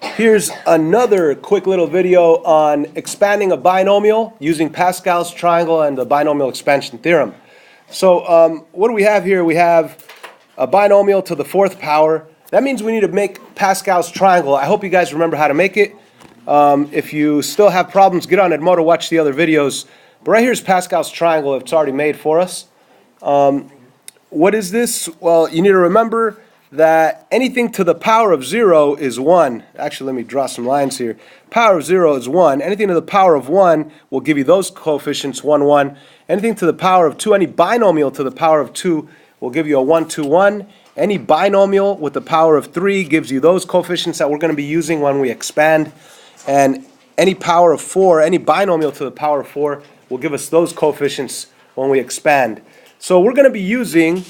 Here's another quick little video on expanding a binomial using Pascal's triangle and the binomial expansion theorem. So what do we have here? We have a binomial to the fourth power. That means we need to make Pascal's triangle. I hope you guys remember how to make it. If you still have problems, get on Edmodo, watch the other videos. But right here is Pascal's triangle. It's already made for us. What is this? Well, you need to remember that anything to the power of 0 is 1. Actually, let me draw some lines here. Power of 0 is 1. Anything to the power of 1 will give you those coefficients, 1, 1. Anything to the power of 2, any binomial to the power of 2 will give you a 1, 2, 1. Any binomial with the power of 3 gives you those coefficients that we're going to be using when we expand. And any power of 4, any binomial to the power of 4 will give us those coefficients when we expand. So we're going to be using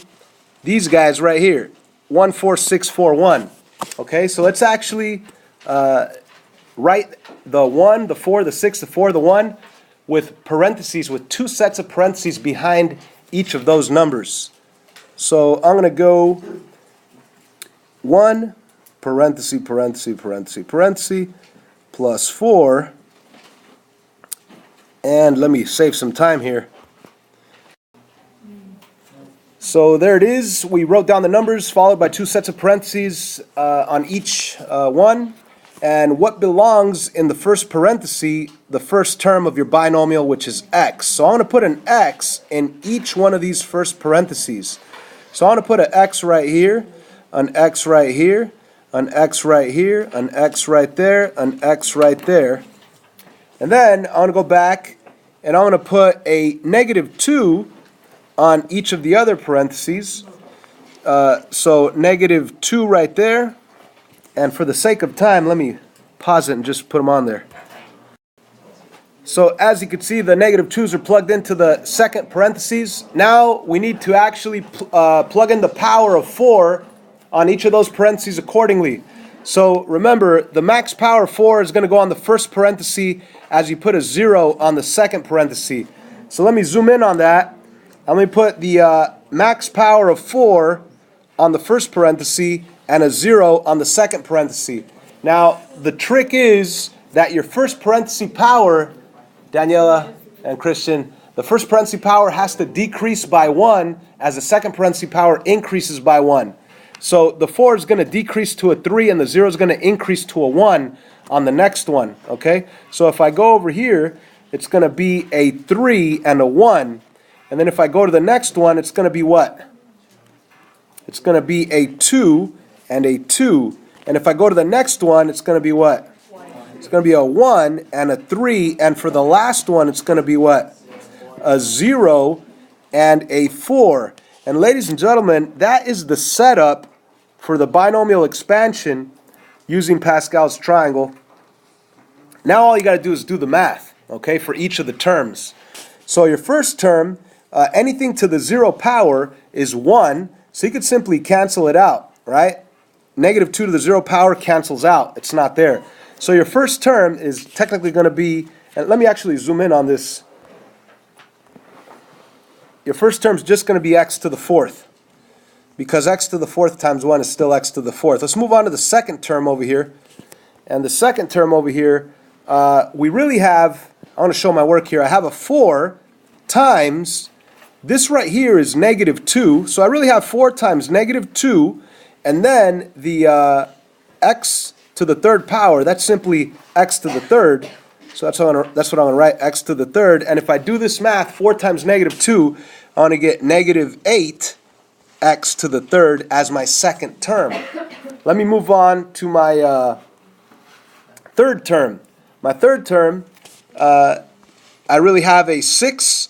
these guys right here. 1, 4, 6, 4, 1. Okay, so let's actually write the 1, the 4, the 6, the 4, the 1 with parentheses, with two sets of parentheses behind each of those numbers. So I'm going to go 1, parenthesis, parenthesis, parenthesis, parenthesis, plus 4. And let me save some time here. So there it is. We wrote down the numbers followed by two sets of parentheses on each one. And what belongs in the first parenthesis, the first term of your binomial, which is x. So I'm going to put an x in each one of these first parentheses. So I'm going to put an x right here, an x right here, an x right here, an x right there, an x right there. And then I'm going to go back and I'm going to put a -2 on each of the other parentheses. So -2 right there. And for the sake of time, let me pause it and just put them on there. So as you can see, the -2's are plugged into the second parentheses. Now we need to actually plug in the power of 4 on each of those parentheses accordingly. So remember, the max power of 4 is going to go on the first parenthesis as you put a 0 on the second parenthesis. So let me zoom in on that. I'm going to put the max power of 4 on the first parenthesis and a 0 on the second parenthesis. Now, the trick is that your first parenthesis power, Daniela and Christian, the first parenthesis power has to decrease by 1 as the second parenthesis power increases by 1. So the 4 is going to decrease to a 3 and the 0 is going to increase to a 1 on the next one. Okay? So if I go over here, it's going to be a 3 and a 1. And then if I go to the next one, it's going to be what? It's going to be a 2 and a 2. And if I go to the next one, it's going to be what? It's going to be a 1 and a 3. And for the last one, it's going to be what? A 0 and a 4. And ladies and gentlemen, that is the setup for the binomial expansion using Pascal's triangle. Now all you got to do is do the math, okay, for each of the terms. So your first term, anything to the 0 power is 1, so you could simply cancel it out, right? -2 to the 0 power cancels out. It's not there. So your first term is technically going to be, and let me actually zoom in on this. Your first term is just going to be x to the 4th, because x to the 4th times 1 is still x to the 4th. Let's move on to the second term over here. And the second term over here, we really have, I want to show my work here. I have a 4 times, this right here is -2, so I really have 4 times -2, and then the x to the 3rd power, that's simply x to the 3rd, so that's what I'm going to write, x to the 3rd, and if I do this math, 4 times -2, I want to get -8 x to the 3rd as my second term. Let me move on to my third term. My third term, I really have a 6,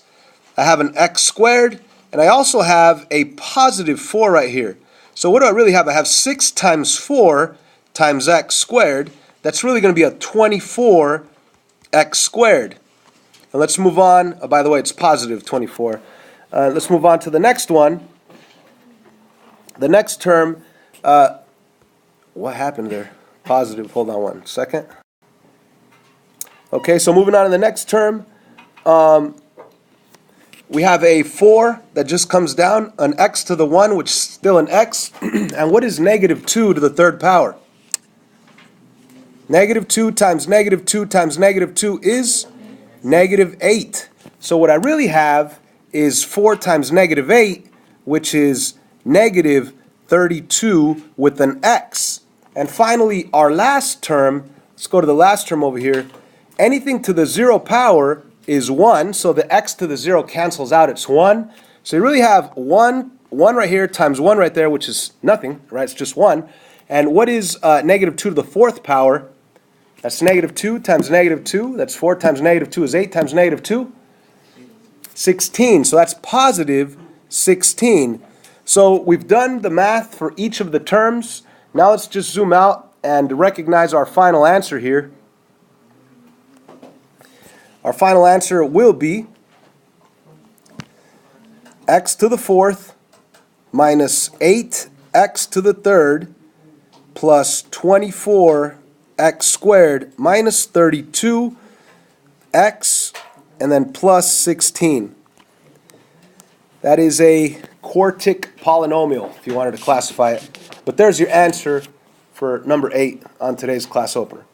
I have an x squared, and I also have a +4 right here. So what do I really have? I have 6 times 4 times x squared. That's really going to be a 24x squared. And let's move on. Oh, by the way, it's +24. Let's move on to the next one. The next term, what happened there? Positive, hold on one second. Okay, so moving on to the next term. We have a 4 that just comes down, an x to the 1, which is still an x. And what is -2 to the 3rd power? Negative 2 times negative 2 times negative 2 is negative 8. So what I really have is 4 times negative 8, which is negative 32 with an x. And finally, our last term, let's go to the last term over here. Anything to the 0 power is 1, so the x to the 0 cancels out, it's 1. So you really have 1 right here times 1 right there, which is nothing, right? It's just 1. And what is negative 2 to the 4th power? That's negative 2 times negative 2. That's 4 times negative 2 is 8 times negative 2. 16. So that's positive 16. So we've done the math for each of the terms. Now let's just zoom out and recognize our final answer here. Our final answer will be x to the 4th minus 8x to the 3rd plus 24x squared minus 32x and then plus 16. That is a quartic polynomial, if you wanted to classify it. But there's your answer for number 8 on today's class opener.